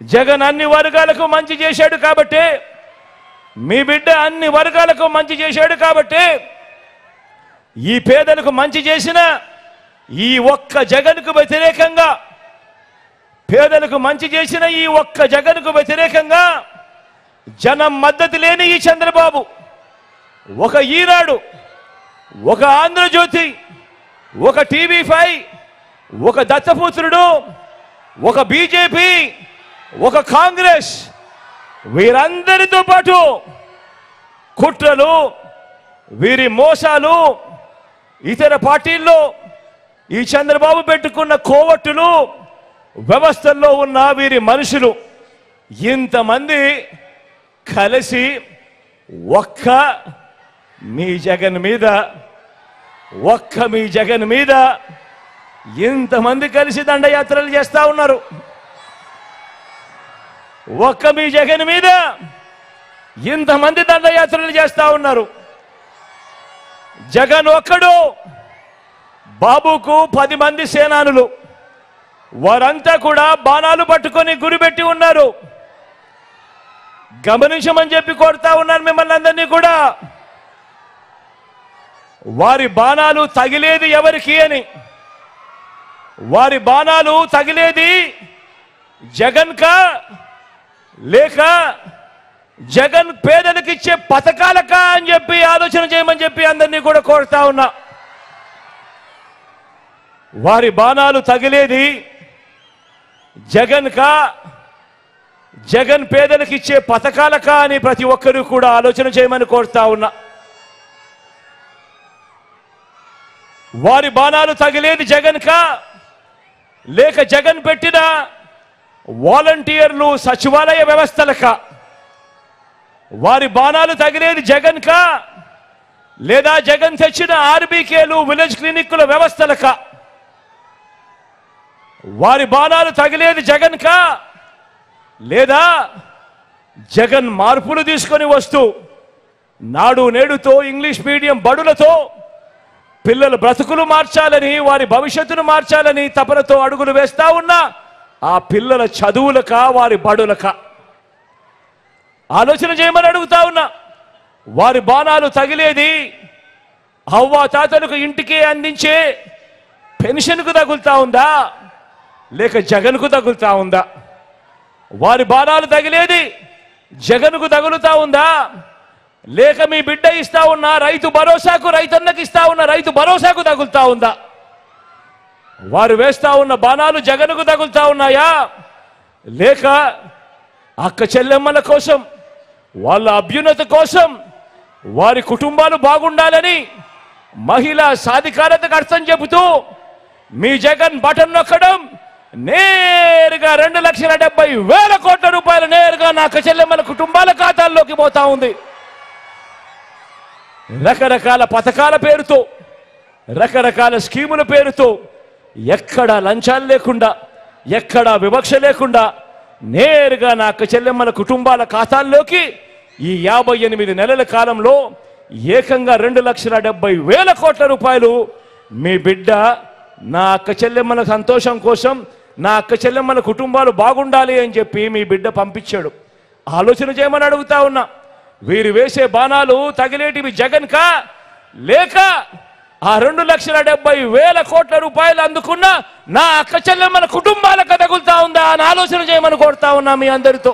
జగన్ అన్ని వర్గాలకు మంచి చేశాడు కాబట్టి, మీ బిడ్డ అన్ని వర్గాలకు మంచి చేశాడు కాబట్టి, ఈ పేదలకు మంచి చేసిన ఈ ఒక్క జగన్కు వ్యతిరేకంగా, పేదలకు మంచి చేసిన ఈ ఒక్క జగన్కు వ్యతిరేకంగా జనం మద్దతు లేని ఈ చంద్రబాబు ఒక ఈనాడు, ఒక ఆంధ్రజ్యోతి, ఒక టీవీ5, ఒక దత్తపుత్రుడు, ఒక బీజేపీ, ఒక కాంగ్రెస్, వీరందరితో పాటు కుట్రలు, వీరి మోసాలు, ఇతర పార్టీల్లో ఈ చంద్రబాబు పెట్టుకున్న కోవట్టులు, వ్యవస్థల్లో ఉన్న వీరి మనుషులు ఇంతమంది కలిసి ఒక్క మీ జగన్ మీద ఇంతమంది కలిసి దండయాత్రలు చేస్తా ఉన్నారు. ఒక్క మీ జగన్ మీద ఇంతమంది దండయాత్రలు చేస్తా ఉన్నారు. జగన్ ఒక్కడు, బాబుకు 10 మంది సేనానులు, వారంతా కూడా బాణాలు పట్టుకొని గురిపెట్టి ఉన్నారు. గమనించమని చెప్పి కోరుతా ఉన్నారు మిమ్మల్ని అందరినీ కూడా. వారి బాణాలు తగిలేది ఎవరికి అని, వారి బాణాలు తగిలేది జగన్కా లేక జగన్ పేదలకు ఇచ్చే పథకాలకా అని చెప్పి ఆలోచన చేయమని చెప్పి అందరినీ కూడా కోరుతా ఉన్నా. వారి బాణాలు తగిలేది జగన్కా, జగన్ పేదలకు ఇచ్చే పథకాలకా అని ప్రతి ఒక్కరూ కూడా ఆలోచన చేయమని కోరుతా ఉన్నా. వారి బాణాలు తగిలేది జగన్కా లేక జగన్ పెట్టిన వాలంటీర్లు సచివాలయ వ్యవస్థలకా? వారి బాణాలు తగిలేది జగన్కా లేదా జగన్ తెచ్చిన ఆర్బీకేలు, విలేజ్ క్లినిక్ల వ్యవస్థలకా? వారి బాణాలు తగిలేది జగన్కా లేదా జగన్ మార్పులు తీసుకొని వస్తూ నాడు నేడుతో ఇంగ్లీష్ మీడియం బడులతో పిల్లల బ్రతుకులు మార్చాలని, వారి భవిష్యత్తును మార్చాలని తపనతో అడుగులు వేస్తా ఉన్నా ఆ పిల్లల చదువులకా, వారి బడులకా? ఆలోచన చేయమని అడుగుతా ఉన్నా. వారి బాణాలు తగిలేది అవ్వ తాతలకు ఇంటికి అందించే పెన్షన్కు తగులుతా ఉందా లేక జగన్కు తగులుతా ఉందా? వారి బాణాలు తగిలేది జగన్కు తగులుతా ఉందా లేక మీ బిడ్డ ఇస్తా ఉన్న రైతు భరోసాకు, రైతన్నకి ఇస్తా ఉన్న రైతు భరోసాకు తగులుతా ఉందా? వారు వేస్తా ఉన్న బాణాలు జగన్కు తగులుతా ఉన్నాయా లేక అక్క చెల్లెమ్మల కోసం, వాళ్ళ అభ్యున్నతి కోసం, వారి కుటుంబాలు బాగుండాలని మహిళా సాధికారతకు అర్థం చెబుతూ మీ జగన్ బటన్ నొక్కడం నేరుగా 2,70,000 కోట్ల రూపాయలు నేరుగా నా అక్క చెల్లెమ్మల కుటుంబాల ఖాతాల్లోకి పోతా ఉంది. రకరకాల పథకాల పేరుతో, రకరకాల స్కీముల పేరుతో ఎక్కడ లంచాలు లేకుండా, ఎక్కడ వివక్ష లేకుండా నేరుగా నా అక్క చెల్లెమ్మల కుటుంబాల ఖాతాల్లోకి ఈ 58 నెలల కాలంలో ఏకంగా 2,70,000 కోట్ల రూపాయలు మీ బిడ్డ నా అక్క చెల్లెమ్మల సంతోషం కోసం, నా అక్క చెల్లెమ్మల కుటుంబాలు బాగుండాలి అని చెప్పి మీ బిడ్డ పంపించాడు. ఆలోచన చేయమని అడుగుతా ఉన్నా. వీరు వేసే బాణాలు తగిలేటివి జగన్కా లేక ఆ 2,70,000 కోట్ల రూపాయలు అందుకున్న నా అక్క చెల్లెమ్మల కుటుంబాలకు తగులుతా ఉందా అని ఆలోచన చేయమని కోరుతా ఉన్నా మీ అందరితో.